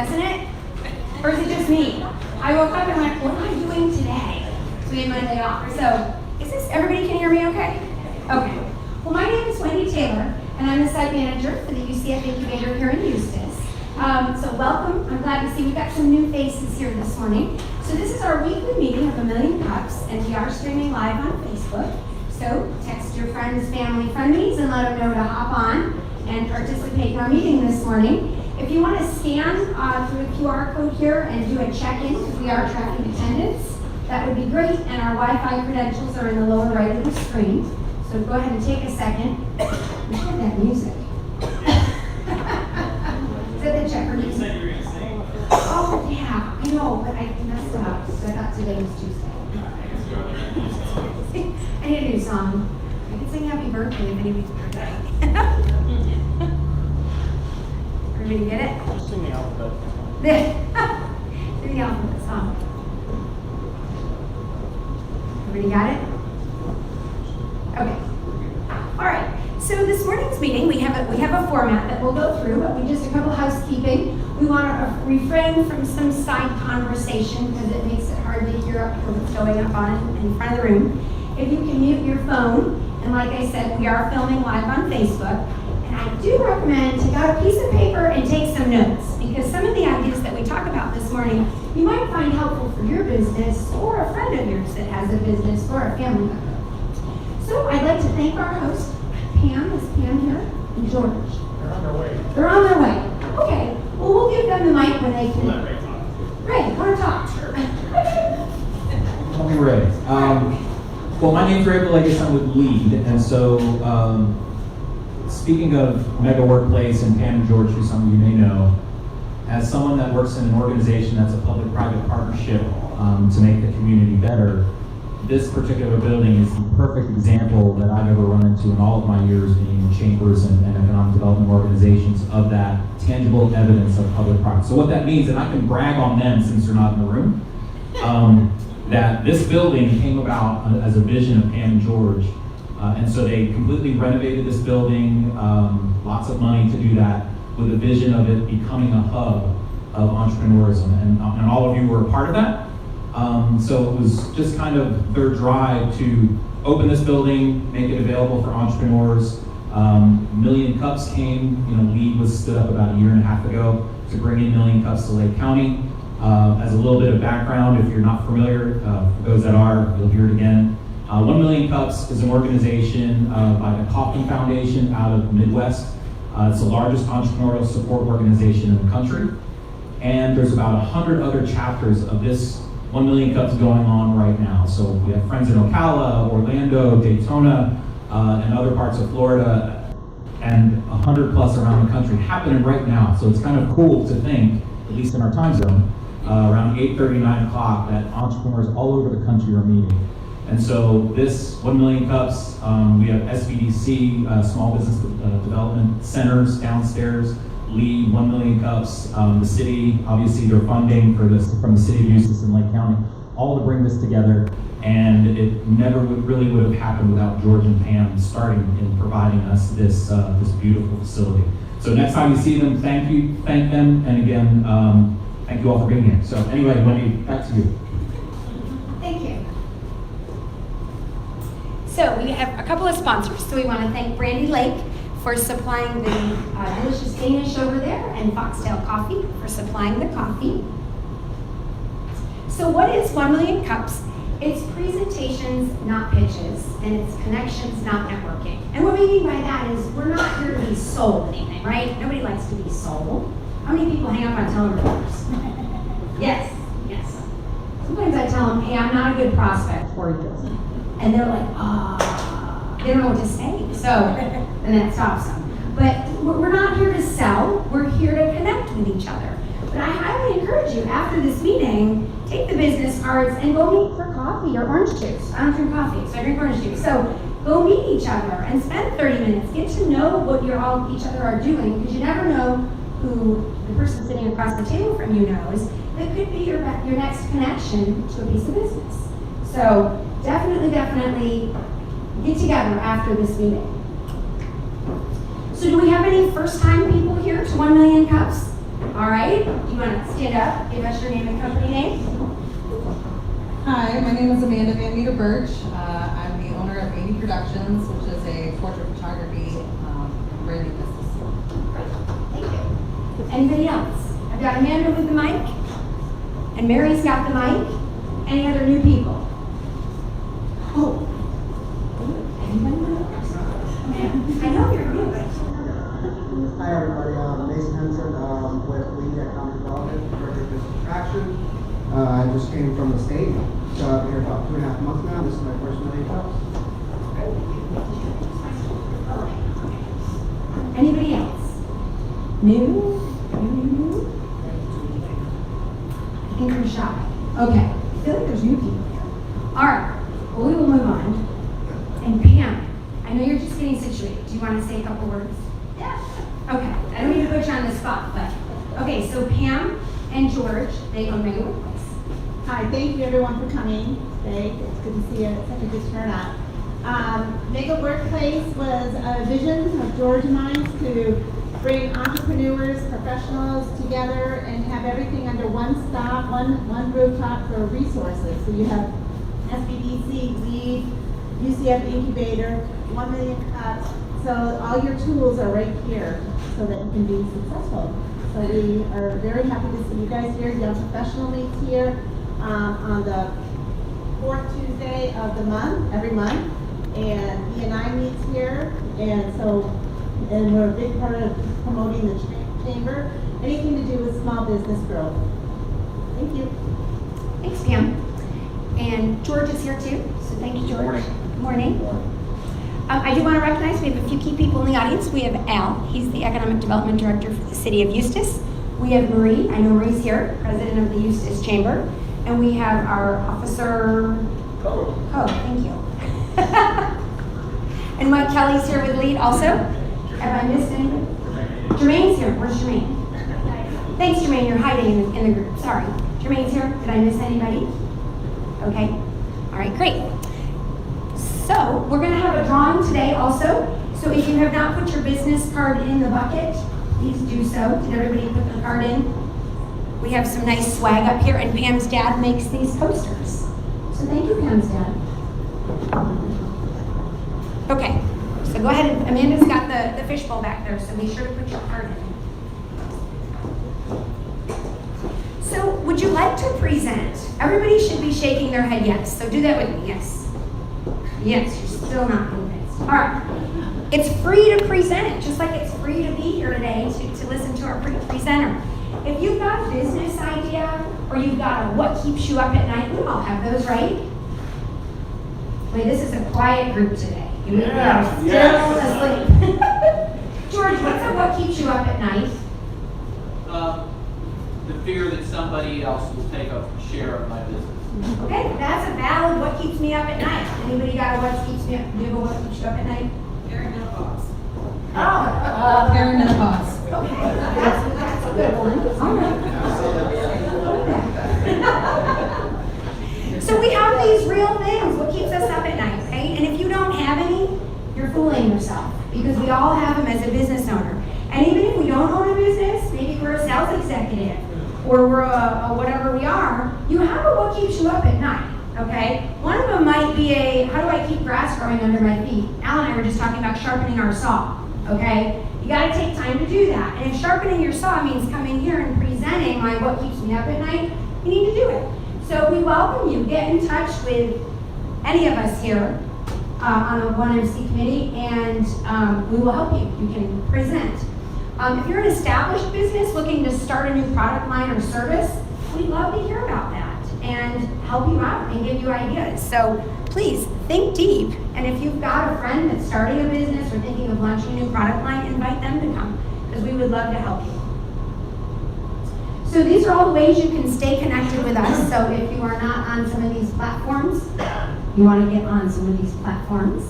doesn't it? Or is it just me? I woke up and went, what am I doing today? So we had Monday off. So, everybody can hear me okay? Okay. Well, my name is Wendy Taylor, and I'm the site manager for the UCF Incubator here in Eustis. So welcome. I'm glad to see we've got some new faces here this morning. So this is our weekly meeting of A Million Cups, and we are streaming live on Facebook. So text your friends, family, friendies, and let them know to hop on and participate in our meeting this morning. If you want to scan through the QR code here and do a check-in, because we are tracking attendance, that would be great. And our Wi-Fi credentials are in the lower right of the screen. So go ahead and take a second. We should have that music. Is that the checker music? You said you were going to sing. Oh, yeah, I know, but I messed up. So I thought today was Tuesday. I need a new song. I can sing Happy Birthday if anybody's birthday. Everybody get it? Just sing the alphabet. Sing the alphabet song. Everybody got it? Okay. All right. So this morning's meeting, we have a format that we'll go through, but we just a couple housekeeping. We want to refrain from some side conversation because it makes it hard to hear up here what's going up on in front of the room. If you can mute your phone, and like I said, we are filming live on Facebook. And I do recommend take out a piece of paper and take some notes, because some of the ideas that we talk about this morning you might find helpful for your business or a friend of yours that has a business or a family member. So I'd like to thank our host, Pam. Is Pam here? And George. They're on their way. They're on their way. Okay. Well, we'll give them the mic when they can. Let Ray talk. Ray, want to talk? Sure. Call me Ray. Well, my name's Ray Villegas. I'm with LEAD, and so speaking of Mega Workplace and Pam and George, who some of you may know, as someone that works in an organization that's a public-private partnership to make the community better, this particular building is the perfect example that I've ever run into in all of my years being in chambers and economic development organizations of that tangible evidence of public-private. So what that means, and I can brag on them since they're not in the room, that this building came about as a vision of Pam and George. And so they completely renovated this building, lots of money to do that, with a vision of it becoming a hub of entrepreneurism. And all of you were a part of that. So it was just kind of their drive to open this building, make it available for entrepreneurs. Million Cups came, LEAD was stood up about a year and a half ago to bring in Million Cups to Lake County. As a little bit of background, if you're not familiar, for those that are, you'll hear it again. 1 Million Cups is an organization by the Kauffman Foundation out of the Midwest. It's the largest entrepreneurial support organization in the country. And there's about 100 other chapters of this 1 Million Cups going on right now. So we have friends in Ocala, Orlando, Daytona, and other parts of Florida, and 100 plus around the country happening right now. So it's kind of cool to think, at least in our time zone, around 8:30, 9 o'clock, that entrepreneurs all over the country are meeting. And so this 1 Million Cups, we have SBDC, Small Business Development Centers downstairs, LEAD, 1 Million Cups, the city, obviously their funding for this from the city of Eustis and Lake County, all to bring this together. And it never really would have happened without George and Pam starting and providing us this beautiful facility. So next time you see them, thank them, and again, thank you all for being here. So anyway, Wendy, back to you. Thank you. So we have a couple of sponsors. So we want to thank Brandy Lake for supplying the delicious Danish over there, and Foxtail Coffee for supplying the coffee. So what is 1 Million Cups? It's presentations, not pitches, and it's connections, not networking. And what we mean by that is we're not here to be sold anything, right? Nobody likes to be sold. How many people hang up on telemarketers? Yes. Sometimes I tell them, hey, I'm not a good prospect for you. And they're like, they don't know what to say. So then that stops them. But we're not here to sell. We're here to connect with each other. But I highly encourage you, after this meeting, take the business cards and go meet for coffee or orange juice. I don't drink coffee, so I drink orange juice. So go meet each other and spend 30 minutes. Get to know what each other are doing, because you never know who the person sitting across the table from you knows. That could be your next connection to a piece of business. So definitely get together after this meeting. So do we have any first-time people here to 1 Million Cups? All right, you want to stand up, give us your name and company name? Hi, my name is Amanda Van Meter Birch. I'm the owner of 80 Productions, which is a portrait photography branding business. Thank you. Anybody else? I've got Amanda with the mic, and Mary's got the mic. Any other new people? Oh. Anybody know? Okay. I know you're new, but Hi everybody, Mason Henson with Lead Economic Development, Director of Business Attraction. I just came from the state, so I've been here about 2.5 months now. This is my first million bucks. anybody else? New? I think you're shy. Okay. I feel like there's new people here. All right. Well, we will move on. And Pam, I know you're just getting situated. Do you want to say a couple words? Yeah. Okay. I don't mean to put you on the spot, but okay. So Pam and George, they own Mega Workplace. Hi, thank you everyone for coming today. It's good to see you. It's such a good turnout. Mega Workplace was a vision of George and mine to bring entrepreneurs, professionals together and have everything under one stop, one rooftop for resources. So you have SBDC, LEAD, UCF Incubator, 1 Million Cups. So all your tools are right here so that you can be successful. So we are very happy to see you guys here. Young Professional meets here on the 4th Tuesday of the month, every month. And E&I meets here. And we're a big part of promoting the chamber. Anything to do with small business growth. Thank you. Thanks, Pam. And George is here too, so thank you, George. Good morning. I do want to recognize we have a few key people in the audience. We have Al, he's the Economic Development Director for the City of Eustis. We have Marie, I know Marie's here, President of the Eustis Chamber. And we have our Officer thank you. And Mike Kelly's here with LEAD also. Have I missed anybody? Jermaine's here. Where's Jermaine? Thanks, Jermaine. You're hiding in the group. Sorry. Jermaine's here. Did I miss anybody? Okay. All right, great. So we're going to have a drawing today also. So if you have not put your business card in the bucket, please do so. Did everybody put their card in? We have some nice swag up here, and Pam's dad makes these posters. So thank you, Pam's dad. Okay. So go ahead, and Amanda's got the fishbowl back there, so be sure to put your card in. So would you like to present? Everybody should be shaking their head yes, so do that with me, yes. Yes, you're still not convinced. All right, it's free to present, just like it's free to be here today to listen to our presenter. If you've got a business idea, or you've got a what keeps you up at night, we all have those, right? Wait, this is a quiet group today. You are still asleep. George, what's up? What keeps you up at night? The fear that somebody else will take a share of my business. Okay, that's a valid what keeps me up at night. Anybody got a what keeps me up? Do you have a what keeps you up at night? Perimenopause. Oh, Perimenopause. okay, that's a good one. All right. So we have these real things. What keeps us up at night, right? And if you don't have any, you're fooling yourself, because we all have them as a business owner. And even if we don't own a business, maybe we're a sales executive, or we're a whatever we are, you have a what keeps you up at night, okay? One of them might be a, how do I keep grass growing under my feet? Al and I were just talking about sharpening our saw, okay? You gotta take time to do that. And if sharpening your saw means coming here and presenting my what keeps me up at night, you need to do it. So we welcome you. Get in touch with any of us here on the 1MC committee, and we will help you. You can present. If you're an established business looking to start a new product line or service, we'd love to hear about that and help you out and give you ideas. So please think deep, and if you've got a friend that's starting a business or thinking of launching a new product line, invite them to come, because we would love to help you. So these are all the ways you can stay connected with us. So if you are not on some of these platforms, you want to get on some of these platforms.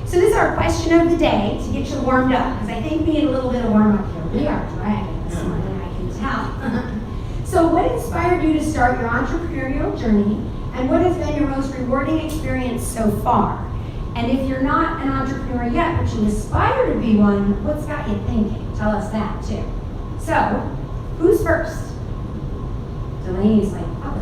So this is our question of the day to get you warmed up, because I think we need a little bit of warm up here. We are dragging this morning, I can tell. So what inspired you to start your entrepreneurial journey, and what has been your most rewarding experience so far? And if you're not an entrepreneur yet, but you aspire to be one, what's got you thinking? Tell us that too. So, who's first? Delaney's like, oh.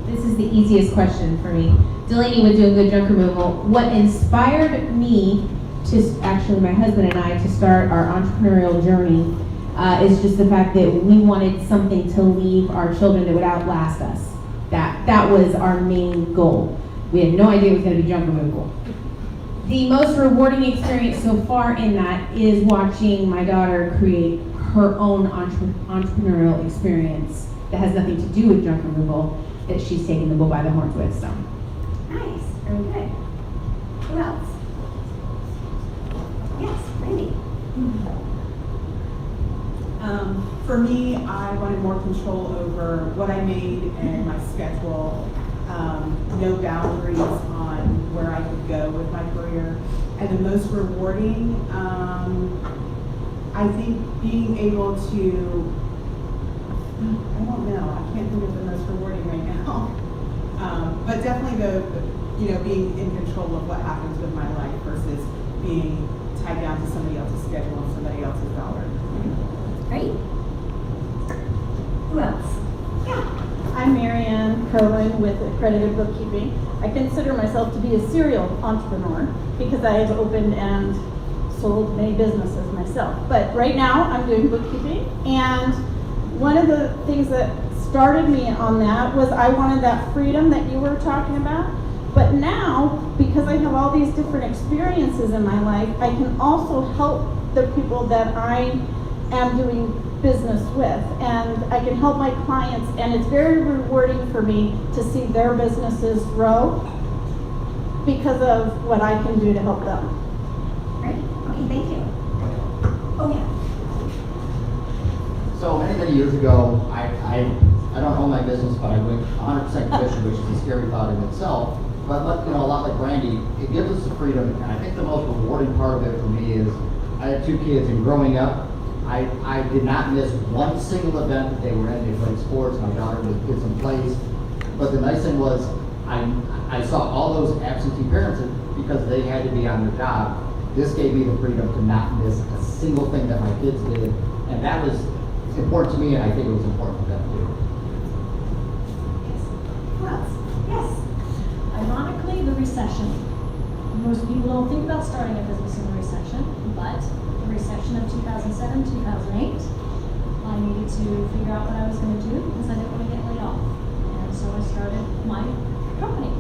This is the easiest question for me. Delaney with Doing Good Junk Removal. What inspired me to, actually my husband and I, to start our entrepreneurial journey is just the fact that we wanted something to leave our children that would outlast us. That was our main goal. We had no idea it was going to be junk removal. The most rewarding experience so far in that is watching my daughter create her own entrepreneurial experience that has nothing to do with junk removal, that she's taking the bull by the horns with. So. Nice, very good. Who else? Yes, Randy. For me, I wanted more control over what I made and my schedule, no boundaries on where I could go with my career. And the most rewarding, I think being able to, I don't know, I can't think of the most rewarding right now. But definitely being in control of what happens with my life versus being tied down to somebody else's schedule and somebody else's dollar. Great. Who else? Yeah. I'm Marianne Cohen with Accredited Bookkeeping. I consider myself to be a serial entrepreneur because I have opened and sold many businesses myself. But right now I'm doing bookkeeping, and one of the things that started me on that was I wanted that freedom that you were talking about. But now, because I have all these different experiences in my life, I can also help the people that I am doing business with, and I can help my clients, and it's very rewarding for me to see their businesses grow because of what I can do to help them. Great. Okay, thank you. Oh, yeah. So many years ago, I don't own my business, but I went 100% commission, which is a scary thought in itself. But a lot like Brandy, it gives us the freedom, and I think the most rewarding part of it for me is I have 2 kids, and growing up, I did not miss one single event that they were in. They played sports, my daughter did some plays. But the nice thing was, I saw all those absentee parents because they had to be on their job. This gave me the freedom to not miss a single thing that my kids did, and that was important to me, and I think it was important to them too. Who else? Yes. Ironically, the recession. Most people don't think about starting a business in a recession, but the recession of 2007, 2008, I needed to figure out what I was going to do because I didn't want to get laid off. And so I started my company.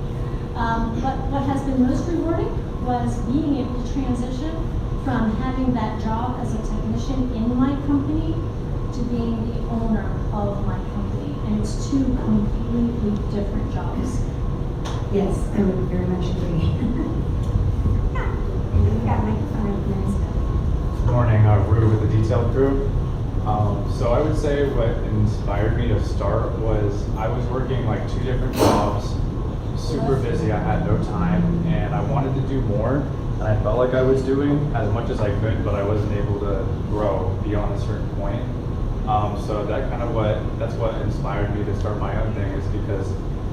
But what has been most rewarding was being able to transition from having that job as a technician in my company to being the owner of my company. And it's 2 completely different jobs. Yes, I would very much agree. Yeah. And you've got a microphone right there. Good morning, Rue with the detail crew. So I would say what inspired me to start was I was working like 2 different jobs, super busy, I had no time, and I wanted to do more, and I felt like I was doing as much as I could, but I wasn't able to grow beyond a certain point. So that's what inspired me to start my own thing, is because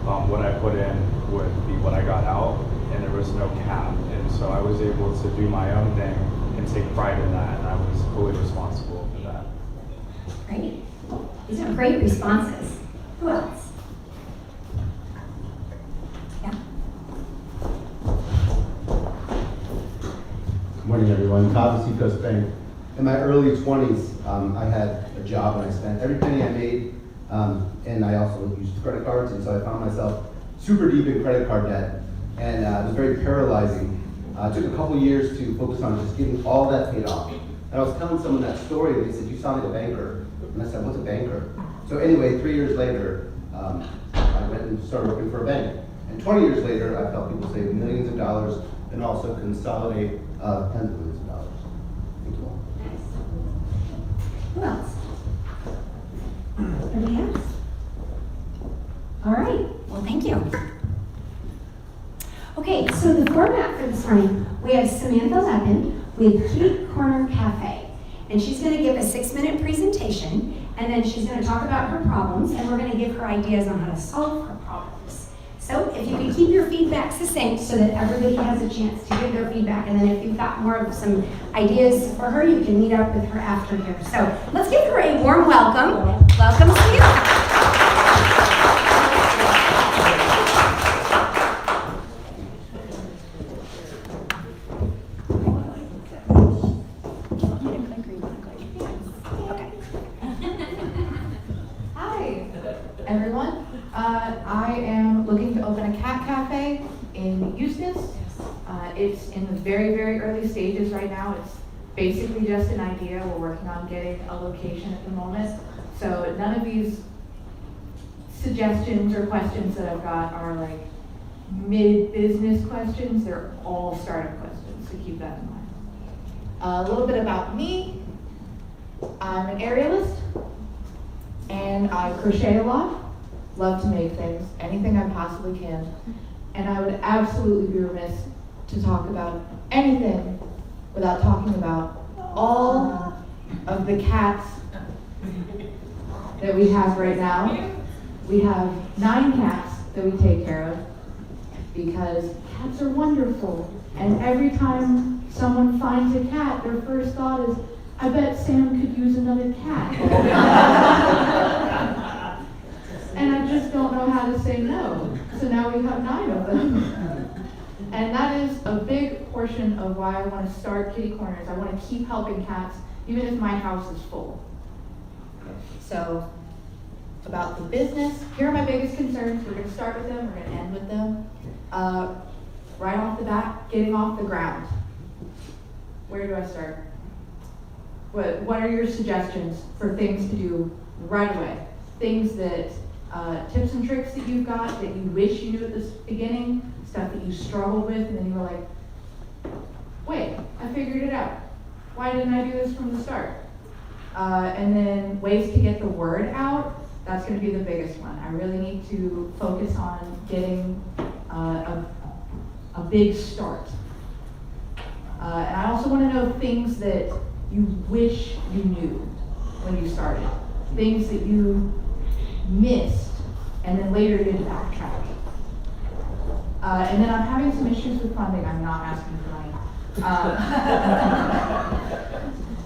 what I put in would be what I got out, and there was no cap, and so I was able to do my own thing and take pride in that, and I was fully responsible for that. Great. These are great responses. Who else? Yeah. Good morning, everyone. Todd with Seacoast Bank. In my early 20s, I had a job and I spent every penny I made, and I also used credit cards, and so I found myself super deep in credit card debt, and it was very paralyzing. It took a couple years to focus on just getting all that paid off. And I was telling someone that story, and they said, "You sound like a banker." And I said, "What's a banker?" So anyway, 3 years later, I went and started working for a bank. And 20 years later, I've helped people save millions of dollars and also consolidate tens of millions of dollars. Thank you all. Nice. Who else? Anybody else? All right. Well, thank you. Okay, so the format for this morning, we have Samantha Levin with Kitty Corner Cafe. And she's going to give a 6-minute presentation, and then she's going to talk about her problems, and we're going to give her ideas on how to solve her problems. So if if you can keep your feedback succinct so that everybody has a chance to give their feedback, and then if you've got more of some ideas for her, you can meet up with her after here. So let's give her a warm welcome. Welcome, Samantha. Everyone, I am looking to open a cat cafe in Eustis. It's in the very, very early stages right now. It's basically just an idea. We're working on getting a location at the moment. So none of these suggestions or questions that I've got are like mid-business questions. They're all startup questions, so keep that in mind. A little bit about me. I'm an aerialist, and I crochet a lot. Love to make things, anything I possibly can. And I would absolutely be remiss to talk about anything without talking about all of the cats that we have right now. We have 9 cats that we take care of because cats are wonderful. And every time someone finds a cat, their first thought is, I bet Sam could use another cat. And I just don't know how to say no. So now we have 9 of them. And that is a big portion of why I want to start Kitty Corners. I want to keep helping cats, even if my house is full. So, about the business, here are my biggest concerns. We're going to start with them, we're going to end with them. Right off the bat, getting off the ground. Where do I start? What are your suggestions for things to do right away? Things that, tips and tricks that you've got that you wish you knew at the beginning, stuff that you struggled with, and then you were like, wait, I figured it out. Why didn't I do this from the start? And then ways to get the word out, that's gonna be the biggest one. I really need to focus on getting a big start. And I also wanna know things that you wish you knew when you started. Things that you missed, and then later did backtrack. And then I'm having some issues with funding. I'm not asking for money.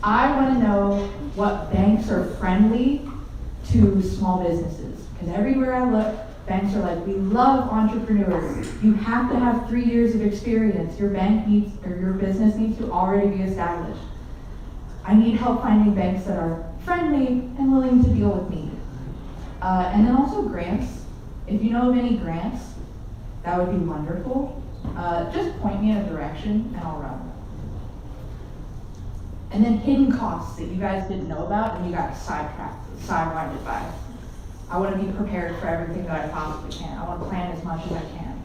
I want to know what banks are friendly to small businesses. Because everywhere I look, banks are like, we love entrepreneurs. You have to have 3 years of experience. Your bank needs, or your business needs to already be established. I need help finding banks that are friendly and willing to deal with me. And then also grants. If you know of any grants, that would be wonderful. Just point me in a direction and I'll run. And then hidden costs that you guys didn't know about and you got sidewinded by. I want to be prepared for everything that I possibly can. I want to plan as much as I can.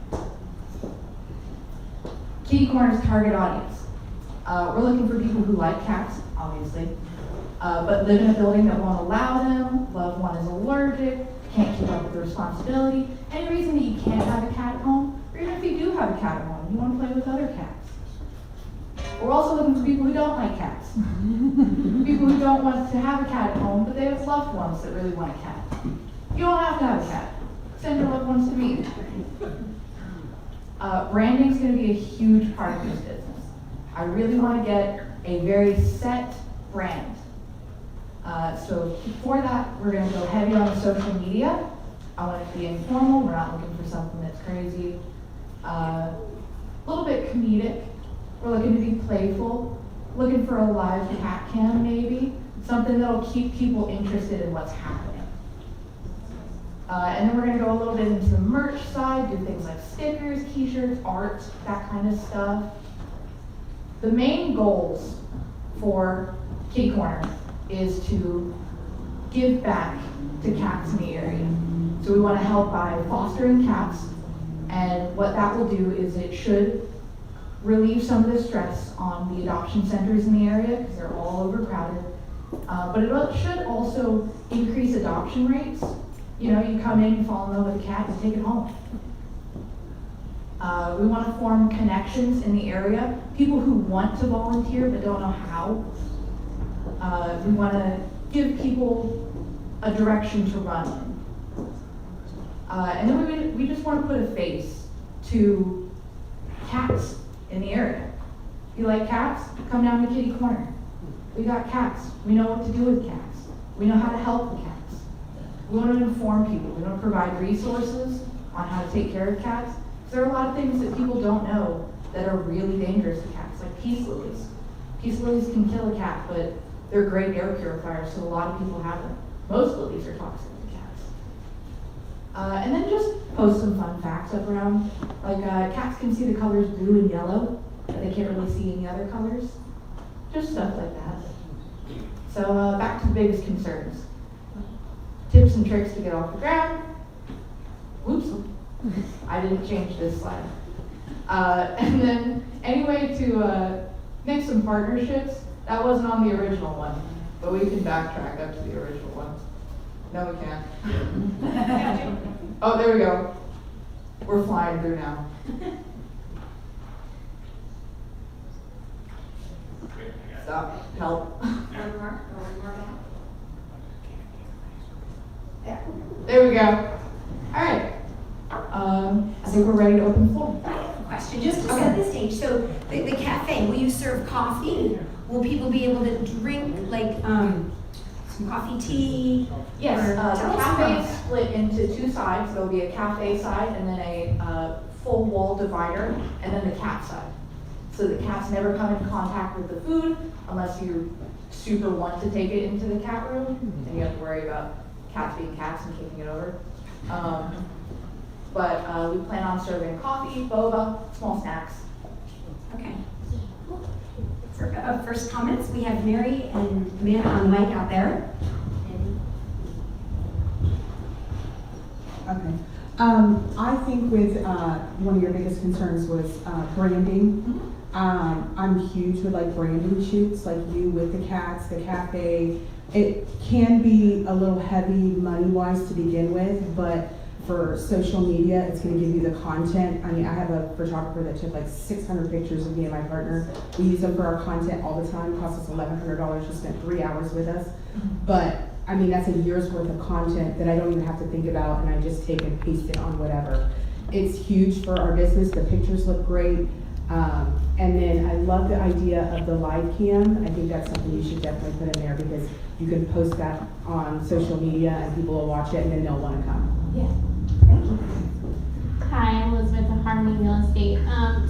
Kitty Corner's target audience. We're looking for people who like cats, obviously, but live in a building that won't allow them, loved one is allergic, can't keep up with the responsibility, any reason that you can't have a cat at home, or even if you do have a cat at home, you want to play with other cats. We're also looking for people who don't like cats. People who don't want to have a cat at home, but they have loved ones that really want a cat. You don't have to have a cat. Send your loved ones to me. Branding is going to be a huge part of this business. I really want to get a very set brand. So for that, we're going to go heavy on the social media. I want it to be informal. We're not looking for something that's crazy. A little bit comedic. We're looking to be playful. Looking for a live cat cam maybe. Something that'll keep people interested in what's happening. And then we're going to go a little bit into the merch side, do things like stickers, t-shirts, art, that kind of stuff. The main goals for Kitty Corner is to give back to cats in the area. So we want to help by fostering cats, and what that will do is it should relieve some of the stress on the adoption centers in the area because they're all overcrowded. But it should also increase adoption rates. You know, you come in, you fall in love with a cat, you take it home. We want to form connections in the area, people who want to volunteer but don't know how. We want to give people a direction to run in. And then we just want to put a face to cats in the area. If you like cats, come down to Kitty Corner. We got cats. We know what to do with cats. We know how to help the cats. We want to inform people. We want to provide resources on how to take care of cats. There are a lot of things that people don't know that are really dangerous to cats, like peace lilies. Peace lilies can kill a cat, but they're great air purifiers, so a lot of people have them. Most lilies are toxic to cats. And then just post some fun facts up around. Like cats can see the colors blue and yellow, but they can't really see any other colors. Just stuff like that. So back to the biggest concerns. Tips and tricks to get off the ground. Whoops, I didn't change this slide. And then any way to make some partnerships. That wasn't on the original one, but we can backtrack up to the original one. No, we can't. Oh, there we go. We're flying through now. Stop. Help. There we go. All right. I think we're ready to open the floor. Question, just to set the stage. So the cafe, will you serve coffee? Will people be able to drink like some coffee, tea? Yes, Or the tell us cafe about is that. split into two sides. There'll be a cafe side and then a full wall divider, and then the cat side. So the cats never come in contact with the food unless you super want to take it into the cat room, and you have to worry about cats being cats and kicking it over. But we plan on serving coffee, boba, small snacks. Okay. For first comments, we have Mary and Amanda on the mic out there. Okay. I think with one of your biggest concerns was branding. I'm huge with like branding shoots, like you with the cats, the cafe. It can be a little heavy money-wise to begin with, but for social media, it's going to give you the content. I mean, I have a photographer that took like 600 pictures of me and my partner. We use them for our content all the time. It costs us $1,100. She spent 3 hours with us. But I mean, that's a year's worth of content that I don't even have to think about, and I just take and paste it on whatever. It's huge for our business. The pictures look great. And then I love the idea of the live cam. I think that's something you should definitely put in there because you can post that on social media and people will watch it and then they'll want to come. Yeah. Hi, I'm Elizabeth of Harmony Real Estate.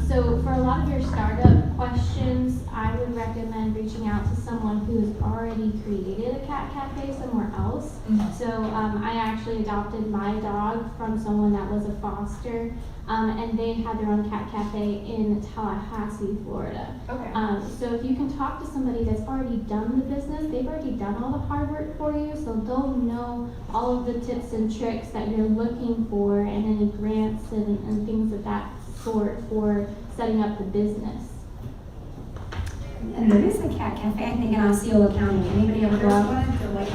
So for a lot of your startup questions, I would recommend reaching out to someone who's already created a cat cafe somewhere else. So I actually adopted my dog from someone that was a foster, and they had their own cat cafe in Tallahassee, Florida. Okay. So if you can talk to somebody that's already done the business, they've already done all the hard work for you, so they'll know all of the tips and tricks that you're looking for and any grants and things of that sort for setting up the business. And there is a cat cafe, I think, in Osceola County. Anybody ever go out to like,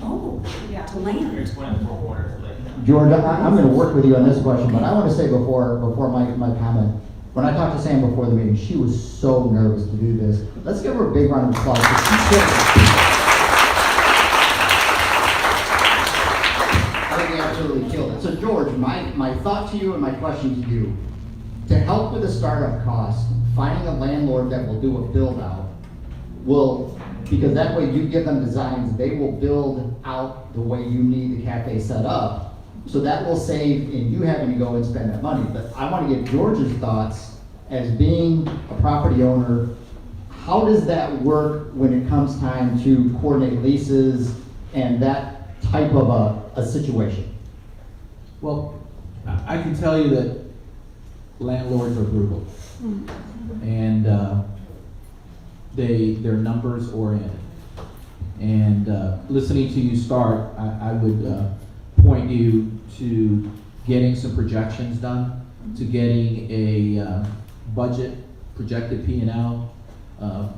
oh, Yeah. to land? It's one of the 4 corners. George, I'm going to work with you on this question, but I want to say before my comment, when I talked to Sam before the meeting, she was so nervous to do this. Let's give her a big round of applause. I think we absolutely killed it. So George, my thought to you and my question to you, to help with the startup cost, finding a landlord that will do a build out will, because that way you give them designs, they will build out the way you need the cafe set up. So that will save in you having to go and spend that money. But I want to get George's thoughts as being a property owner. How does that work when it comes time to coordinate leases and that type of a situation? Well, I can tell you that landlords are brutal. And they're numbers oriented. And listening to you start, I would point you to getting some projections done, to getting a budget, projected P&L,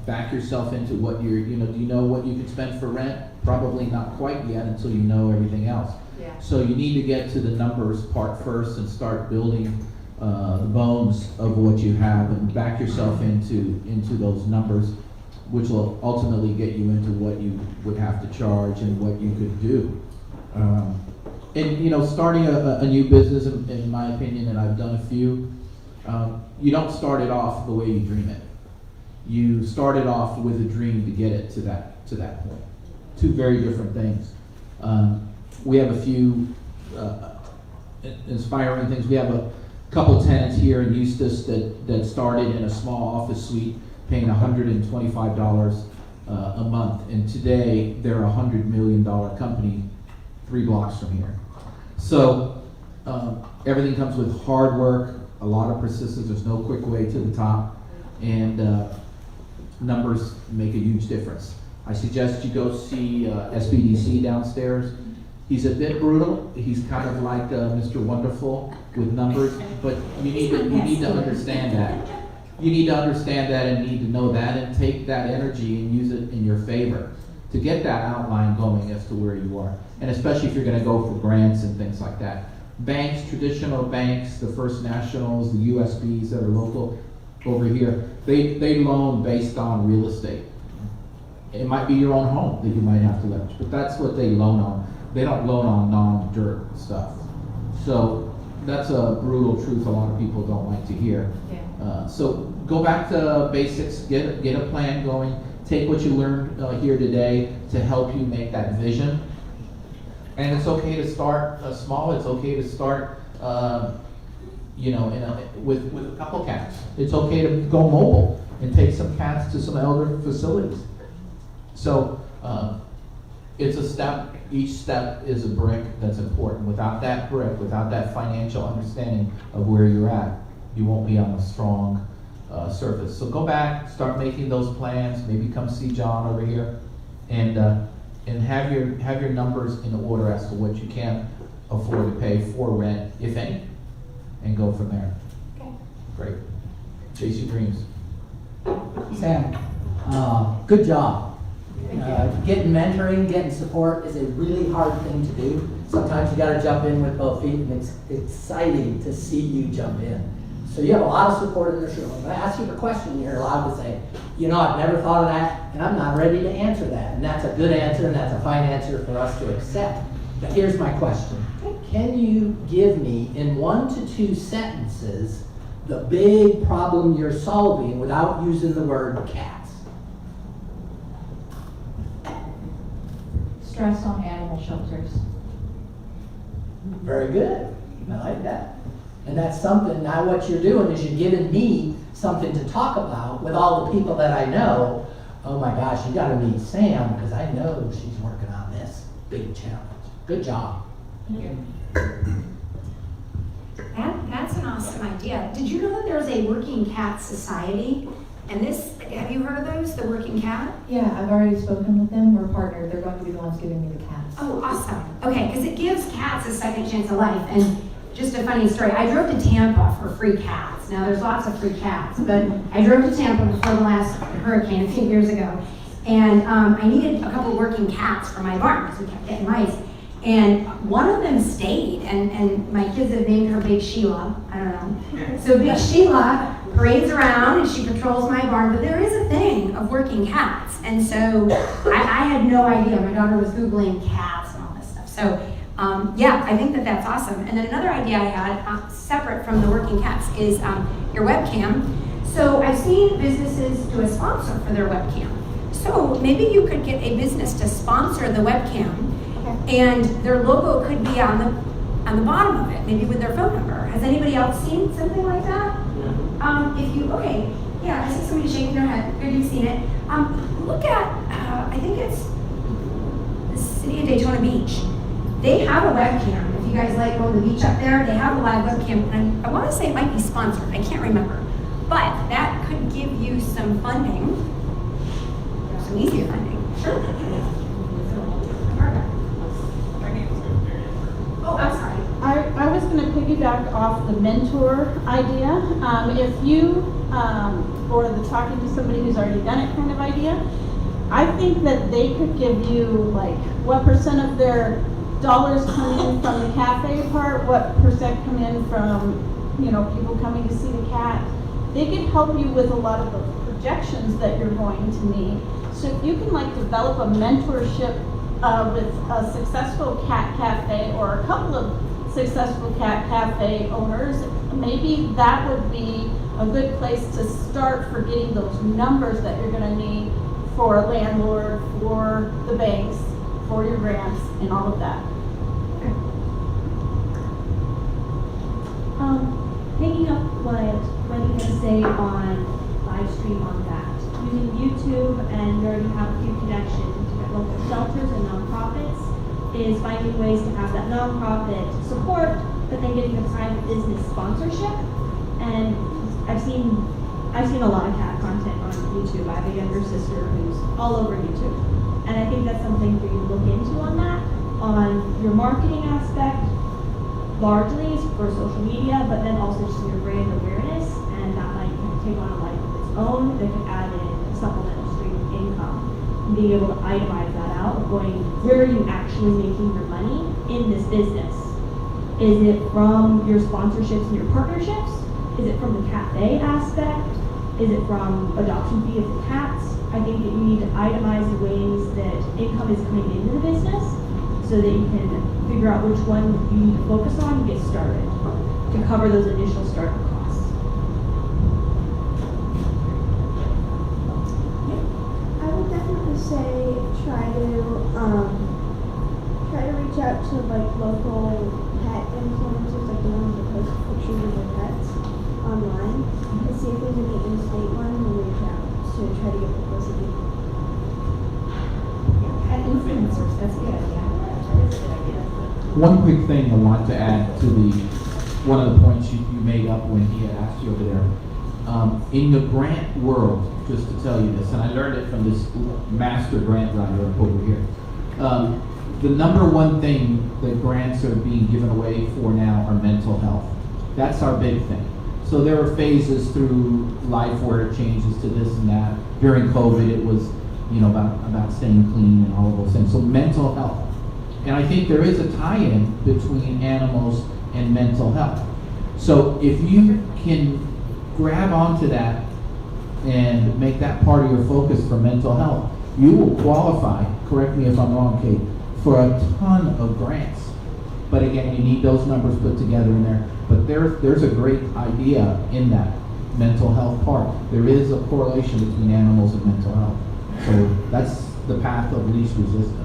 back yourself into what do you know what you can spend for rent? Probably not quite yet until you know everything else. Yeah. So you need to get to the numbers part first and start building the bones of what you have and back yourself into those numbers, which will ultimately get you into what you would have to charge and what you could do. and you know, starting a new business, in my opinion, and I've done a few, you don't start it off the way you dream it. You start it off with a dream to get it to that point. Two very different things. We have a few inspiring things. We have a couple tenants here in Eustis that started in a small office suite paying $125 a month, and today they're a $100 million company 3 blocks from here. So everything comes with hard work, a lot of persistence. There's no quick way to the top, and numbers make a huge difference. I suggest you go see SBDC downstairs. He's a bit brutal. He's kind of like Mr. Wonderful with numbers, but you need to understand that. You need to understand that and need to know that and take that energy and use it in your favor to get that outline going as to where you are. And especially if you're going to go for grants and things like that. Banks, traditional banks, the First Nationals, the USBs that are local over here, they loan based on real estate. It might be your own home that you might have to leverage, but that's what they loan on. They don't loan on non-dirt stuff. So that's a brutal truth a lot of people don't like to hear. Yeah. So go back to basics, get a plan going, take what you learned here today to help you make that vision. And it's okay to start small. It's okay to start, you know, with a couple cats. It's okay to go mobile and take some cats to some elder facilities. So it's a step. Each step is a brick that's important. Without that brick, without that financial understanding of where you're at, you won't be on a strong surface. So go back, start making those plans. Maybe come see John over here, and have your numbers in order as to what you can afford to pay for rent, if any, and go from there. Okay. Great. Chase your dreams. Sam, good job. Getting mentoring, getting support is a really hard thing to do. Sometimes you got to jump in with both feet, and it's exciting to see you jump in. So you have a lot of support in this room. When I ask you a question, you're allowed to say, you know, I've never thought of that, and I'm not ready to answer that. And that's a good answer, and that's a fine answer for us to accept. But here's my question. Can you give me, in 1 to 2 sentences, the big problem you're solving without using the word cats? Stress on animal shelters. Very good. I like that. And that's something, now what you're doing is you're giving me something to talk about with all the people that I know. Oh my gosh, you gotta meet Sam, because I know she's working on this big challenge. Good job. That's an awesome idea. Did you know that there's a Working Cat Society? And this, have you heard of those, the Working Cat? Yeah, I've already spoken with them. We're partnered. They're going to be the ones giving me the cats. Oh, awesome. Okay, because it gives cats a second chance of life. And just a funny story, I drove to Tampa for free cats. Now, there's lots of free cats, but I drove to Tampa before the last hurricane a few years ago. And I needed a couple working cats for my barn because we kept getting mice. And one of them stayed, and my kids have named her Big Sheila. I don't know. So Big Sheila parades around and she patrols my barn, but there is a thing of working cats. And so I had no idea. My daughter was Googling cats and all this stuff. So yeah, I think that that's awesome. And then another idea I had, separate from the working cats, is your webcam. So I've seen businesses do a sponsor for their webcam. So maybe you could get a business to sponsor the webcam, and their logo could be on the bottom of it, maybe with their phone number. Has anybody else seen something like that? If you, okay, yeah, I see somebody shaking their head. Good, you've seen it. Look at, I think it's the city of Daytona Beach. They have a webcam. If you guys like going to the beach up there, they have a live webcam. And I want to say it might be sponsored. I can't remember. But that could give you some funding, some easier funding. Sure. Oh, I'm sorry. I was going to piggyback off the mentor idea. If you, or the talking to somebody who's already done it kind of idea, I think that they could give you like what % of their dollars come in from the cafe part, what % come in from, you know, people coming to see the cat. They could help you with a lot of the projections that you're going to need. So if you can like develop a mentorship with a successful cat cafe or a couple of successful cat cafe owners, maybe that would be a good place to start for getting those numbers that you're gonna need for a landlord, for the banks, for your grants, and all of that. Picking up what Wendy had to say on live stream on that, using YouTube, and we already have a few connections to local shelters and nonprofits, is finding ways to have that nonprofit support, but then getting a private business sponsorship. And I've seen a lot of cat content on YouTube. I have a younger sister who's all over YouTube, and I think that's something for you to look into on that, on your marketing aspect. Largely for social media, but then also just your brand awareness, and that might take on a life of its own that could add in a supplemental stream of income. And being able to itemize that out, going, where are you actually making your money in this business? Is it from your sponsorships and your partnerships? Is it from the cafe aspect? Is it from adoption fee of the cats? I think that you need to itemize the ways that income is coming into the business, so that you can figure out which one you need to focus on and get started to cover those initial startup costs. I would definitely say try to reach out to like local pet influencers, like the ones that post pictures of their pets online, and see if there's any in-state ones, and reach out to try to get publicity. Pet influencers, that's good, yeah. One quick thing I want to add to one of the points you made up when he had asked you over there. In the grant world, just to tell you this, and I learned it from this master grant writer over here. The number one thing that grants are being given away for now are mental health. That's our big thing. So there are phases through life where it changes to this and that. During COVID, it was, about staying clean and all of those things. So mental health. And I think there is a tie-in between animals and mental health. So if you can grab onto that and make that part of your focus for mental health, you will qualify, correct me if I'm wrong, Kate, for a ton of grants. But again, you need those numbers put together in there. But there's a great idea in that mental health part. There is a correlation between animals and mental health. So that's the path of least resistance.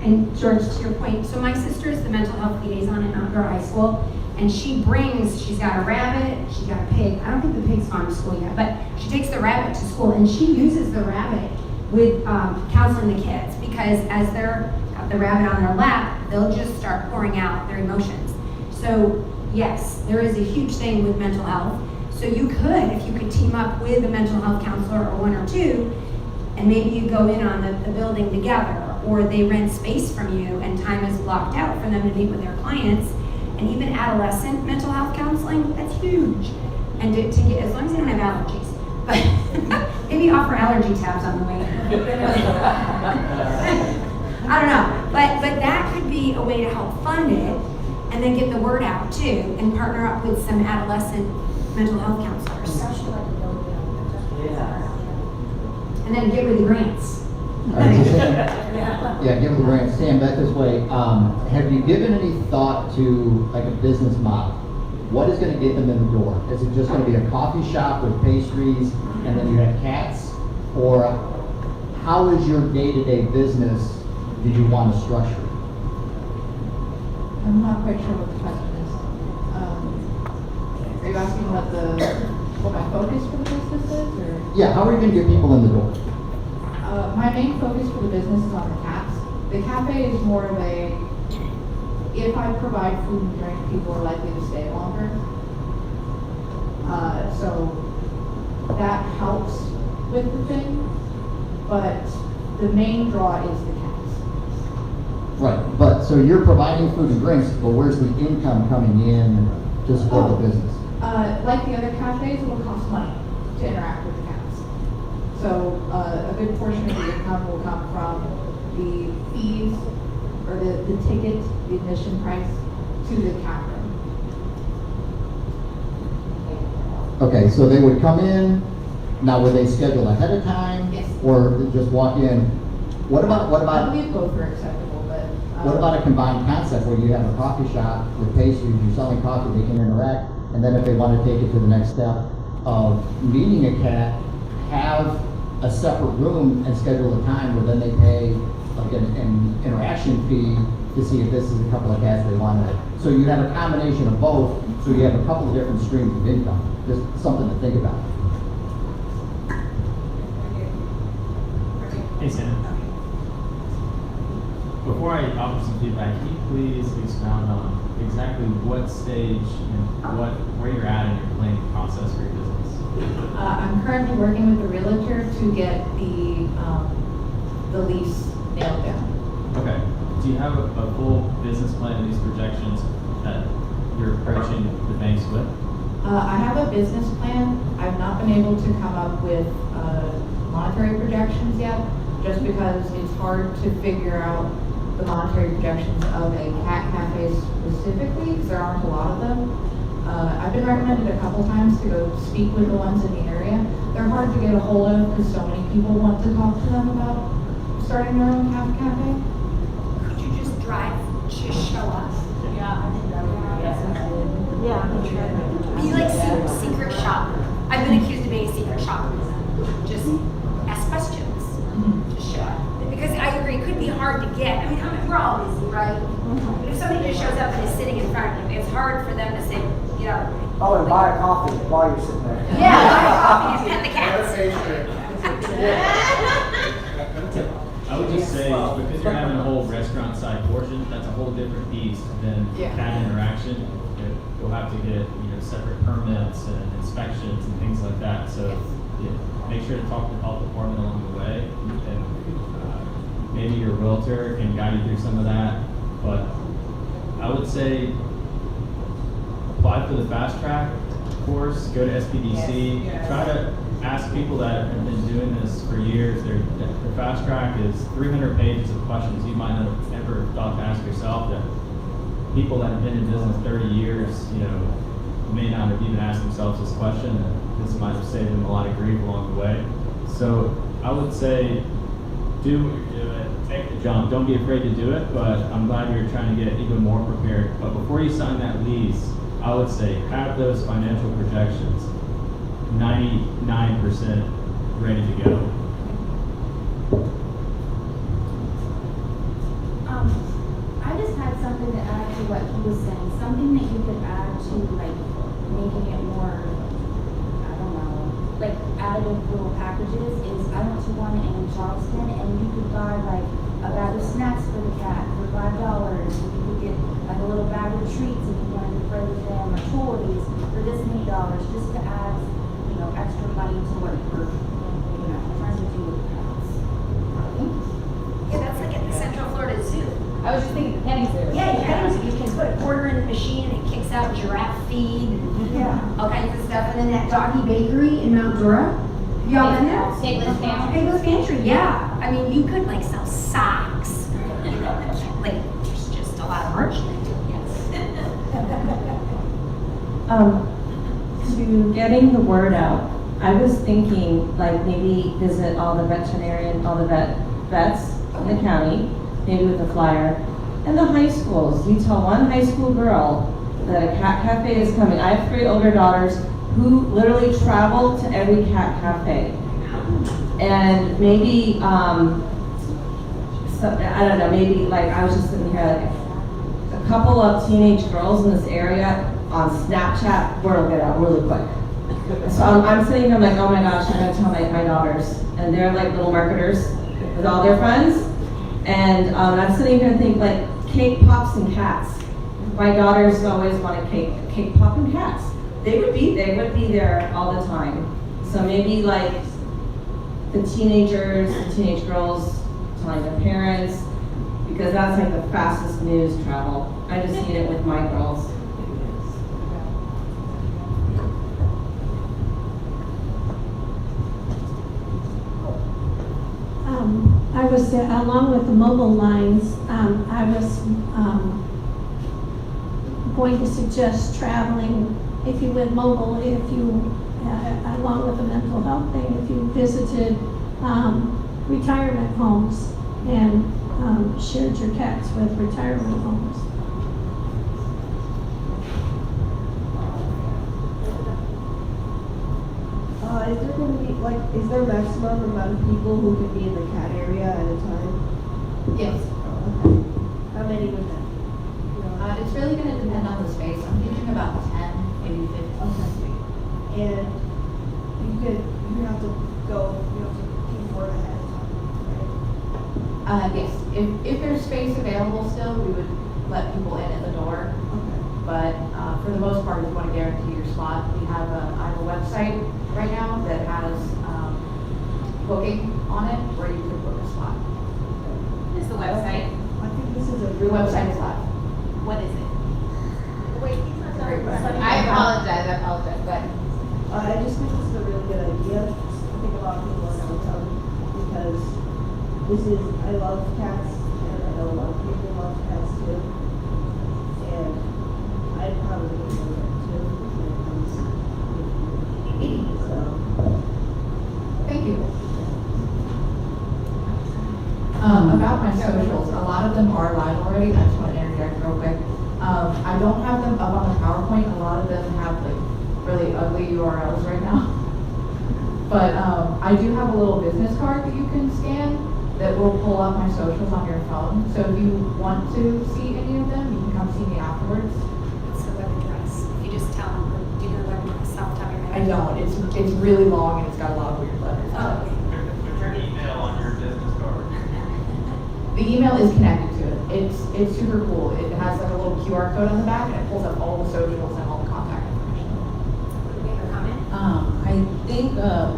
And George, to your point, so my sister is the mental health liaison at Mount Girl High School, and she's got a rabbit, she's got a pig. I don't think the pig's gone to school yet, but she takes the rabbit to school, and she uses the rabbit with counseling the kids, because as they're got the rabbit on their lap, they'll just start pouring out their emotions. So yes, there is a huge thing with mental health. So you could, if you could team up with a mental health counselor or one or two, and maybe you go in on the building together, or they rent space from you and time is blocked out for them to meet with their clients. And even adolescent mental health counseling, that's huge. And to get, as long as they don't have allergies, but maybe offer allergy tabs on the way. I don't know, but that could be a way to help fund it, and then get the word out too, and partner up with some adolescent mental health counselors. And then get with the grants. Yeah, give them the grant. Stand back this way. Have you given any thought to like a business model? What is going to get them in the door? Is it just going to be a coffee shop with pastries and then you have cats? Or how is your day-to-day business do you want to structure? I'm not quite sure what the question is. Are you asking what my focus for the business is, or? Yeah, how are you going to get people in the door? My main focus for the business is on the cats. The cafe is more of a, if I provide food and drink, people are likely to stay longer. So that helps with the thing, but the main draw is the cats. Right, but so you're providing food and drinks, but where's the income coming in to support the business? Like the other cafes, it will cost money to interact with the cats. So a good portion of the income will come from the fees or the ticket, the admission price to the cat room. Okay, so they would come in, now would they schedule ahead of time? Yes. Or just walk in? What about? I believe both are acceptable, What about a combined concept where you have a coffee shop with pastries, you're selling coffee, they can interact, and then if they want to take it to the next step of meeting a cat, have a separate room and schedule a time where then they pay like an interaction fee to see if this is a couple of cats they want to. So you have a combination of both, so you have a couple of different streams of income. Just something to think about. Hey Sam. Before I offer some feedback, can you please expound on exactly what stage and where you're at in your planning process for your business? I'm currently working with the realtor to get the lease nailed down. Okay. Do you have a full business plan and these projections that you're approaching the banks with? I have a business plan. I've not been able to come up with monetary projections yet, just because it's hard to figure out the monetary projections of a cat cafe specifically, because there aren't a lot of them. I've been recommended a couple times to go speak with the ones in the area. They're hard to get a hold of because so many people want to talk to them about starting their own cat cafe. Could you just drive to show us? Yeah. Be like secret shop. I've been accused of being a secret shopper. Just ask questions. Just show up. Because I agree, it could be hard to get. I mean, we're all busy, right? But if somebody just shows up and is sitting in front of you, it's hard for them to say, you know. Oh, and buy a coffee while you're sitting there. Yeah, buy a coffee and pet the cats. I would just say, because you're having a whole restaurant side portion, that's a whole different beast than cat interaction. You'll have to get separate permits and inspections and things like that. So make sure to talk to the health department along the way, and maybe your realtor can guide you through some of that. But I would say apply for the fast track course, go to SPDC, try to ask people that have been doing this for years. Their fast track is 300 pages of questions you might not have ever thought to ask yourself, that people that have been in business 30 years, may not have even asked themselves this question, and this might have saved them a lot of grief along the way. So I would say do what you're doing, take the jump, don't be afraid to do it, but I'm glad you're trying to get even more prepared. But before you sign that lease, I would say have those financial projections 99% ready to go. I just had something to add to what he was saying, something that you could add to like making it more, I don't know, like additive little packages is I went to one in Charleston and you could buy like a bag of snacks for the cat for $5 and you could get like a little bag of treats if you wanted to play with them or toys for this many dollars just to add, extra money to what you're, trying to do with the cats. Yeah, that's like at the Central Florida Zoo. I was just thinking the petting zoo. Yeah, you can put a quarter in the machine and it kicks out giraffe feed and all kinds of stuff. And then that doggy bakery in Mount Dora. Have y'all been there? Pigless Pantry. Pigless Pantry, yeah. I mean, you could like sell socks. Like, there's just a lot of merch there. Yes. To getting the word out, I was thinking like maybe visit all the vets in the county, maybe with a flyer, and the high schools. You tell one high school girl that a cat cafe is coming. I have 3 older daughters who literally travel to every cat cafe. And maybe, so, I don't know, maybe like I was just sitting here, like a couple of teenage girls in this area on Snapchat, word will get out really quick. So I'm sitting here like, oh my gosh, I'm gonna tell my daughters. And they're like little marketers with all their friends. And I'm sitting here and think like cake pops and cats. My daughters always wanted cake pop and cats. They would be there all the time. So maybe like the teenagers, the teenage girls telling their parents, because that's like the fastest news travel. I just seen it with my girls. I was, along with the mobile lines, I was going to suggest traveling, if you went mobile, if you, along with the mental health thing, if you visited retirement homes and shared your cats with retirement homes. Is there going to be, like, is there a maximum amount of people who can be in the cat area at a time? Yes. Okay. How many would that be? It's really gonna depend on the space. I'm thinking about 10, maybe 15. Okay. And you have to keep word ahead of time, right? Yes, if there's space available still, we would let people in at the door. Okay. But for the most part, if you want to guarantee your spot, I have a website right now that has booking on it where you can book a spot. Is the website? I think this is a Your website is live. What is it? Wait, he's not Great. done. I apologize, but I just think this is a really good idea. I think a lot of people are going to come because I love cats and I know a lot of people love cats too. And I'd probably go there too when it comes to so. thank you. About my socials, a lot of them are live already. I just want to interject real quick. I don't have them up on the PowerPoint. A lot of them have like really ugly URLs right now. But I do have a little business card that you can scan that will pull up my socials on your phone. So if you want to see any of them, you can come see me afterwards. What's the web address? If you just tell them, do you know the web address off the top of your I head? don't. It's really long and it's got a lot of weird letters. Oh, okay. Put your email on your business card. The email is connected to it. It's super cool. It has like a little QR code on the back and it pulls up all the socials and all the contact information. Do we have a comment? I think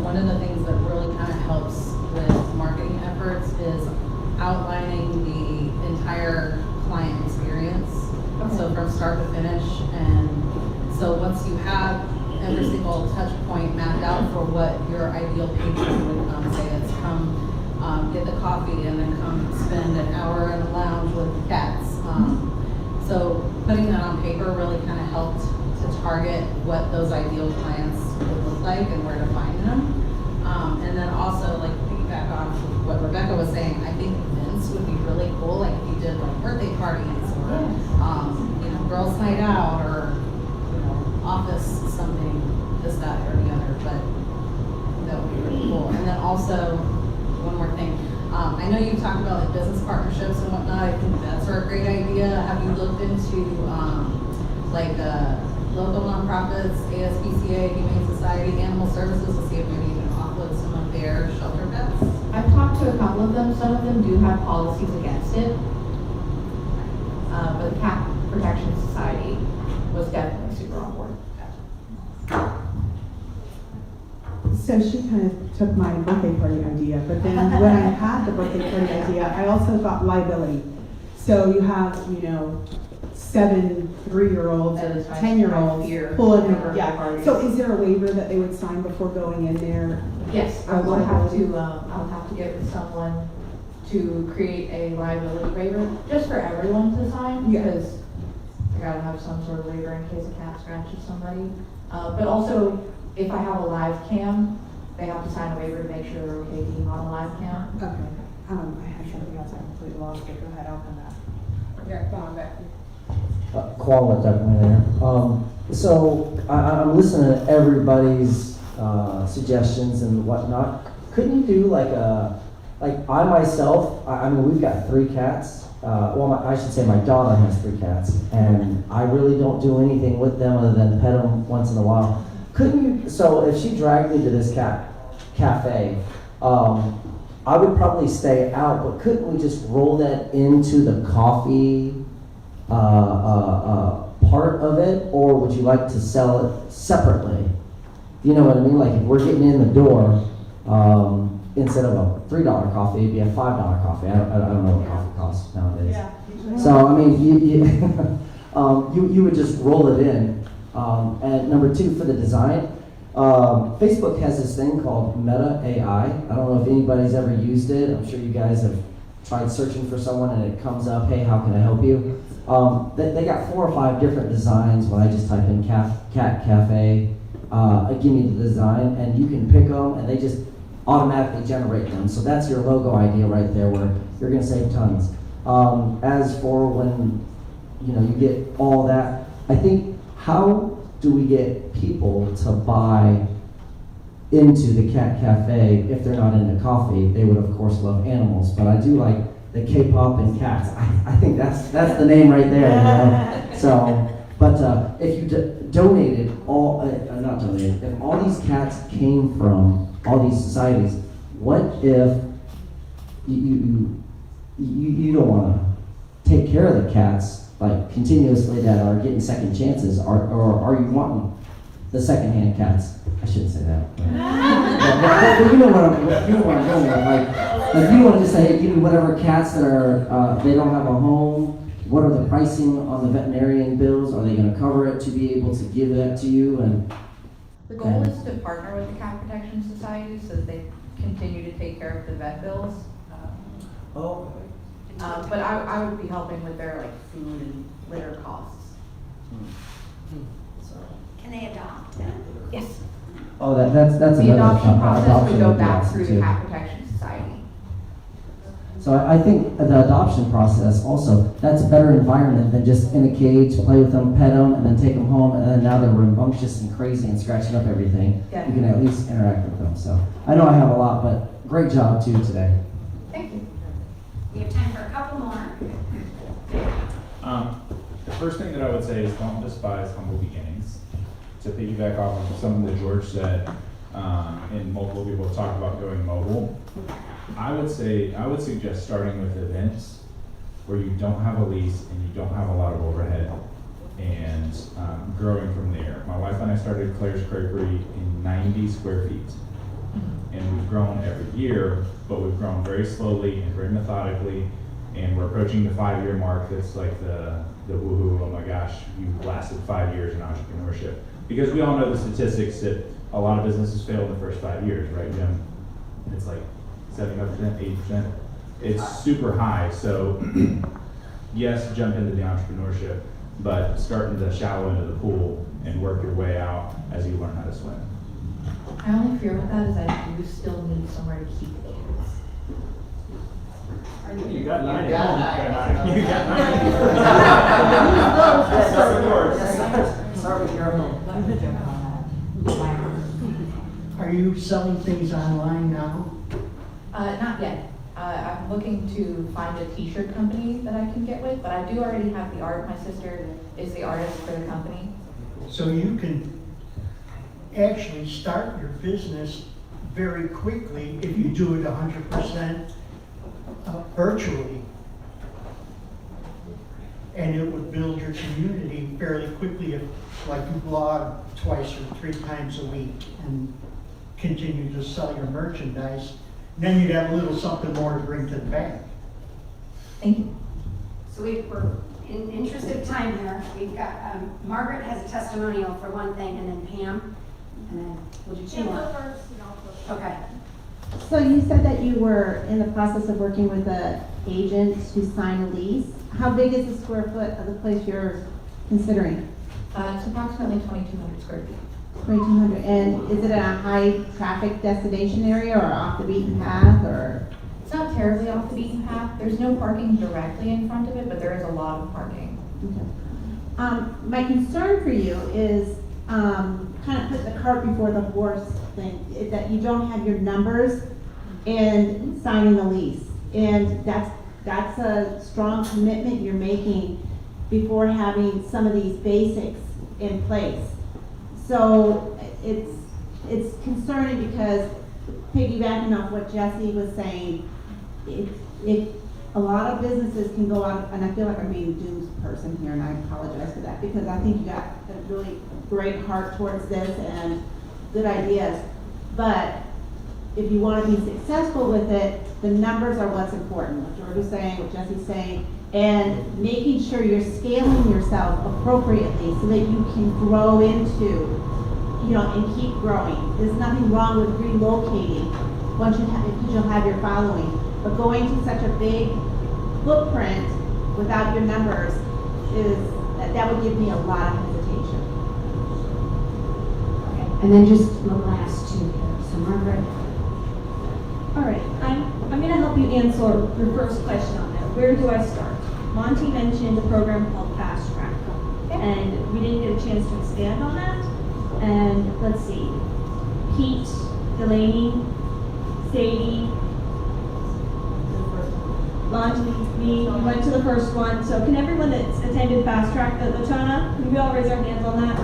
one of the things that really kind of helps with marketing efforts is outlining the entire client experience. Okay. So from start to finish, and so once you have every single touch point mapped out for what your ideal patron would say, it's come get the coffee and then come spend an hour in a lounge with the cats. So putting that on paper really kind of helped to target what those ideal clients would look like and where to find them. And then also like piggyback on what Rebecca was saying, I think events would be really cool. Like if you did like birthday parties or girls' night out or office something, this, that, or the other. But that would be really cool. And then also one more thing. I know you talked about like business partnerships and whatnot. I think that's a great idea. Have you looked into local nonprofits, ASPCA, Humane Society, Animal Services, to see if maybe you can offload some of their shelter pets? I've talked to a couple of them. Some of them do have policies against it. But the Cat Protection Society was definitely super on board. So she kind of took my birthday party idea, but then when I had the birthday party idea, I also thought liability. So you have, 7 3-year-olds or 10-year-olds pulling their, yeah. So is there a waiver that they would sign before going in there? Yes, I will have to, I'll have to get with someone to create a liability waiver, just for everyone to sign, because I gotta have some sort of waiver in case a cat scratches somebody. But also, if I have a live cam, they have to sign a waiver to make sure they're okay being on a live cam. Okay. I had something else I completely lost, but go ahead, I'll come back. Yeah, go on back. Qual definitely there. So I'm listening to everybody's suggestions and whatnot. Couldn't you do like I myself, I mean, we've got 3 cats. I should say my daughter has 3 cats, and I really don't do anything with them other than pet them once in a while. Couldn't you, so if she dragged me to this cafe, I would probably stay out, but couldn't we just roll that into the coffee part of it, or would you like to sell it separately? You know what I mean? Like if we're getting in the door, instead of a $3 coffee, it'd be a $5 coffee. I don't know what coffee costs nowadays. Yeah. So I mean, you would just roll it in. And number 2, for the design, Facebook has this thing called Meta AI. I don't know if anybody's ever used it. I'm sure you guys have tried searching for someone and it comes up, hey, how can I help you? They got 4 or 5 different designs. When I just type in cat cafe, give me the design, and you can pick them, and they just automatically generate them. So that's your logo idea right there, where you're going to save tons. As for when you get all that, I think, how do we get people to buy into the cat cafe if they're not into coffee? They would of course love animals, but I do like the K-pop and cats. I think that's the name right there. So, but if you donated all, not donated, if all these cats came from all these societies, what if you don't want to take care of the cats like continuously that are getting second chances, or are you wanting the secondhand cats? I shouldn't say that. But you know what I'm going with. Like you want to just say, hey, give me whatever cats that are they don't have a home. What are the pricing on the veterinarian bills? Are they going to cover it to be able to give that to you? And The goal is to partner with the Cat Protection Society so that they continue to take care of the vet bills. But I would be helping with their like food and litter costs. So. Can they adopt? Yes. Oh, that's The another adoption process would go would be back awesome, through too. the Cat Protection Society. So I think the adoption process also, that's a better environment than just in a cage, play with them, pet them, and then take them home, and then now they're rambunctious and crazy and scratching up everything. Yeah. You can at least interact with them. So I know I have a lot, but great job too today. Thank you. We have time for a couple more. The first thing that I would say is don't despise humble beginnings. To piggyback off of something that George said, and multiple people have talked about going mobile, I would suggest starting with events where you don't have a lease and you don't have a lot of overhead, and growing from there. My wife and I started Claire's Creperie in 90 square feet, and we've grown every year, but we've grown very slowly and very methodically, and we're approaching the 5-year mark. That's like the woohoo, oh my gosh, you've lasted 5 years in entrepreneurship. Because we all know the statistics that a lot of businesses fail in the first 5 years, right, Jim? It's like 75%, 80%. It's super high. So yes, jump into the entrepreneurship, but start in the shallow end of the pool and work your way out as you learn how to swim. My only fear with that is I do still need somewhere to keep the cats. You got 9. You got 9. You got 9. Start with your home. Are you selling things online now? Not yet. I'm looking to find a t-shirt company that I can get with, but I do already have the art. My sister is the artist for the company. So you can actually start your business very quickly if you do it 100% virtually. And it would build your community fairly quickly if, like, you blog twice or 3 times a week and continue to sell your merchandise. Then you'd have a little something more to bring to the bank. Thank you. So we're in interest of time here. We've got, Margaret has a testimonial for one thing, and then Pam, and then we'll do 2 more. Okay. So you said that you were in the process of working with an agent to sign a lease. How big is the square foot of the place you're considering? It's approximately 2,200 square feet. 2,200. And is it a high traffic destination area or off the beaten path, or? It's not terribly off the beaten path. There's no parking directly in front of it, but there is a lot of parking. Okay. My concern for you is kind of put the cart before the horse thing, is that you don't have your numbers and signing the lease. And that's a strong commitment you're making before having some of these basics in place. So it's concerning because, piggybacking off what Jesse was saying, if a lot of businesses can go out, and I feel like I'm being a dooms person here, and I apologize for that, because I think you got a really great heart towards this and good ideas. But if you want to be successful with it, the numbers are what's important. What George was saying, what Jesse's saying, and making sure you're scaling yourself appropriately so that you can grow into, and keep growing. There's nothing wrong with relocating once because you'll have your following. But going to such a big footprint without your numbers that would give me a lot of hesitation. Okay. And then just the last 2 here. So Margaret. All right, I'm gonna help you answer your first question on that. Where do I start? Monty mentioned a program called Fast Track, and we didn't get a chance to expand on that. And let's see, Pete, Delaney, Sadie, Monty, me, we went to the first one. So can everyone that's attended Fast Track at Latona, can we all raise our hands on that?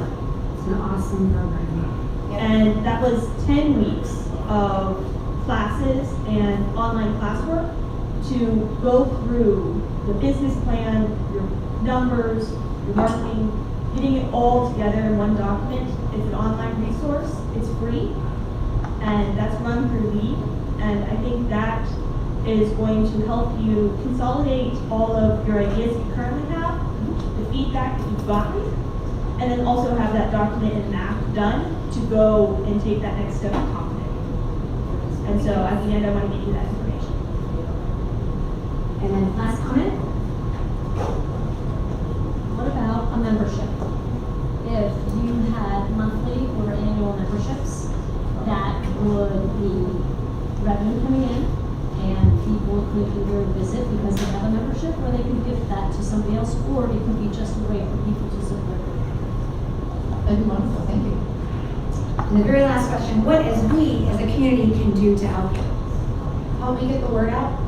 It's an awesome program. And that was 10 weeks of classes and online classwork to go through the business plan, your numbers, your marketing, getting it all together in one document. It's an online resource, it's free, and that's run through Lead. And I think that is going to help you consolidate all of your ideas you currently have, the feedback that you've gotten, and then also have that document and map done to go and take that next step of confidence. And so at the end, I want to get you that information. And then last comment? What about a membership? If you had monthly or annual memberships, that would be revenue coming in, and people could either visit because they have a membership, or they could gift that to somebody else, or it could be just a way for people to support them. That'd be wonderful, thank you. And the very last question, what as we as a community can do to help you? Help me get the word out.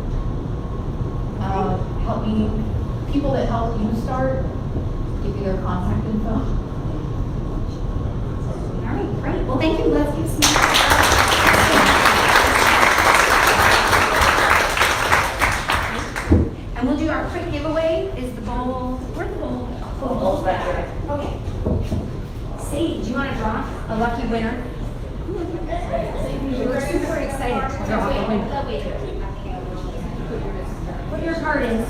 Help me, people that help you start, give you their contact info. All right, great. Well, thank you. Let's give some. And we'll do our quick giveaway. Is the bowl, where's the bowl? Oh, the bowl's back there. Okay. Sadie, do you want to draw a lucky winner? We're super excited to draw the winner. What your card is.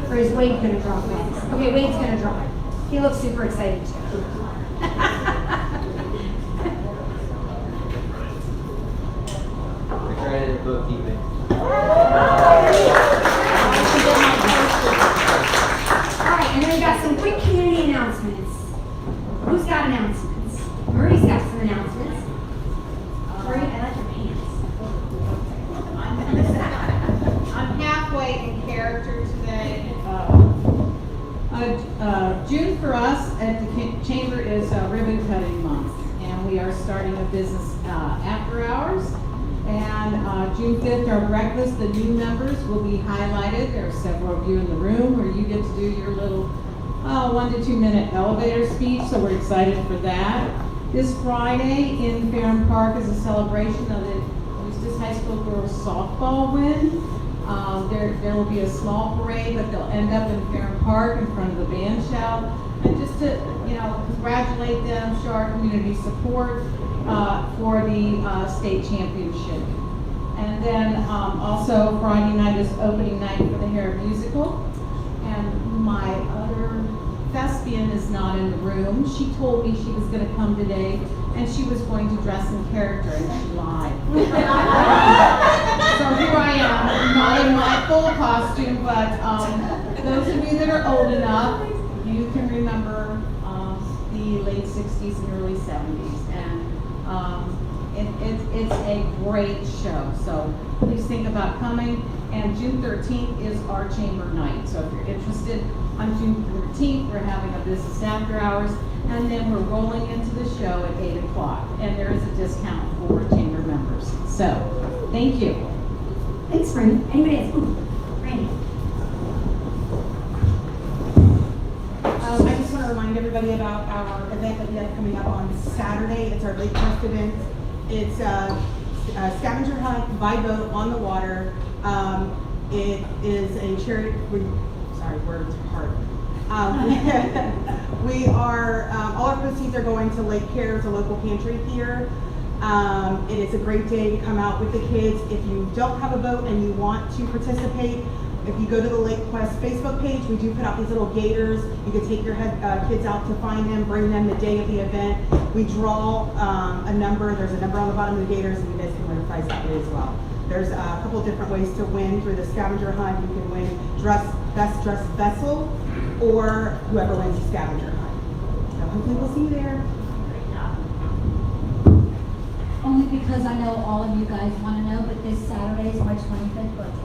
Or is Wade going to draw for us? Okay, Wade's going to draw it. He looks super excited too. Credit bookkeeping. Alright, and then we've got some quick community announcements. Who's got announcements? Murray's got some announcements. Murray, I like your pants. I'm halfway in character today. June for us at the Chamber is ribbon cutting month, and we are starting a business after hours. And June 5th, our breakfast, the new members will be highlighted. There are several of you in the room where you get to do your little 1 to 2 minute elevator speech, so we're excited for that. This Friday in Farron Park is a celebration of the Eustis High School girls softball win. There will be a small parade, but they'll end up in Farron Park in front of the band shell. And just to, congratulate them, show our community support for the state championship. And then also Friday night is opening night for the Hair musical. And my other thespian is not in the room. She told me she was going to come today, and she was going to dress in character, and she lied. So here I am, not in my full costume, but those of you that are old enough, you can remember the late 60s and early 70s. And it's a great show, so please think about coming. And June 13th is our chamber night, so if you're interested, on June 13th, we're having a business after hours, and then we're rolling into the show at 8 o'clock, and there is a discount for chamber members. So, thank you. Thanks, Randy. Anybody else? Ooh, Randy. I just want to remind everybody about our event that we have coming up on Saturday. It's our Lake Coast event. It's a scavenger hunt by boat on the water. It is a charity. Sorry, words are hard. We are all our proceeds are going to Lake Care, the local pantry here. It is a great day to come out with the kids. If you don't have a boat and you want to participate, if you go to the Lake Quest Facebook page, we do put out these little gators. You can take your kids out to find them, bring them the day of the event. We draw a number. There's a number on the bottom of the gators, and you guys can win a prize that way as well. There's a couple different ways to win through the scavenger hunt. You can win best dressed vessel, or whoever wins the scavenger hunt. So hopefully we'll see you there. Only because I know all of you guys want to know, but this Saturday is my 25th birthday.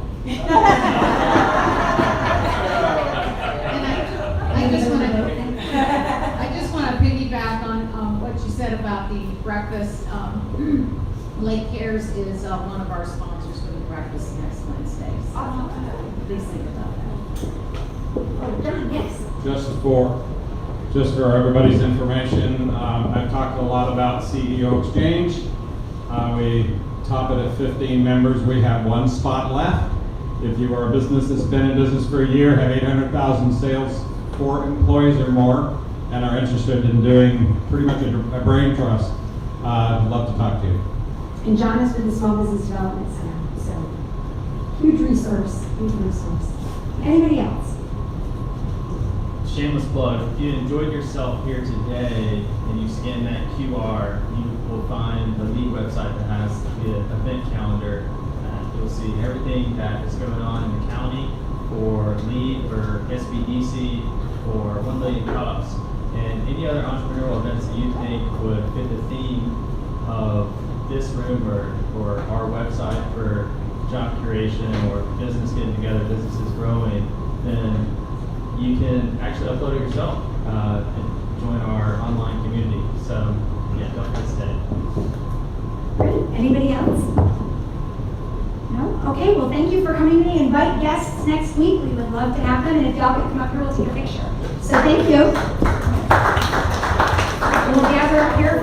I just want to piggyback on what you said about the breakfast. Lake Cares is one of our sponsors for the breakfast next Wednesday. So please think about that. John, yes. Just for everybody's information, I've talked a lot about CEO Exchange. We top it at 15 members. We have one spot left. If you are a business that's been in business for a year, have 800,000 sales for employees or more, and are interested in doing pretty much a brain trust, I'd love to talk to you. And John is with the Small Business Development Center, so huge resource, huge resource. Anybody else? Shameless plug, if you enjoyed yourself here today and you scan that QR, you will find the LEAD website that has the event calendar. You'll see everything that is going on in the county for LEAD, for SBDC, for 1 Million Cups, and any other entrepreneurial events that you think would fit the theme of this room or our website for job creation or business getting together, businesses growing, then you can actually upload it yourself and join our online community. So yeah, don't hesitate. Great. Anybody else? No? Okay, well, thank you for coming. We invite guests next week. We would love to have them, and if y'all could come up here, we'll take a picture. So thank you. We'll gather up here